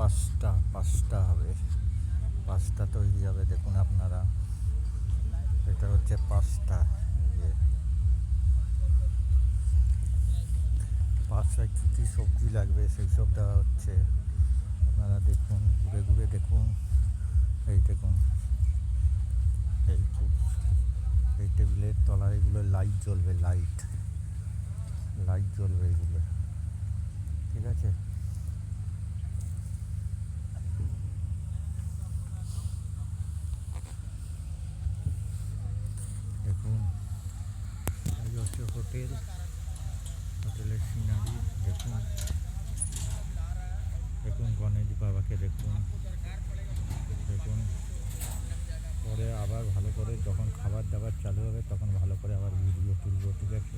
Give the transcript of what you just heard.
পাঁচটা হবে, পাঁচটা তৈরি হবে। দেখুন আপনারা, এটা হচ্ছে পাঁচটা। যে পাঁচটায় কী কী সবজি লাগবে সেই সব দেওয়া হচ্ছে। আপনারা দেখুন, ঘুরে ঘুরে দেখুন। এই দেখুন, এই খুব, এই টেবিলের তলায় এগুলো লাইট জ্বলবে, লাইট জ্বলবে এগুলো, ঠিক আছে। দেখুন, এই হচ্ছে হোটেলের সিনারি। দেখুন দেখুন গণেশ বাবাকে দেখুন। দেখুন, পরে আবার ভালো করে যখন খাবার দাবার চালু হবে তখন ভালো করে আবার ভিডিও তুলব, ঠিক আছে।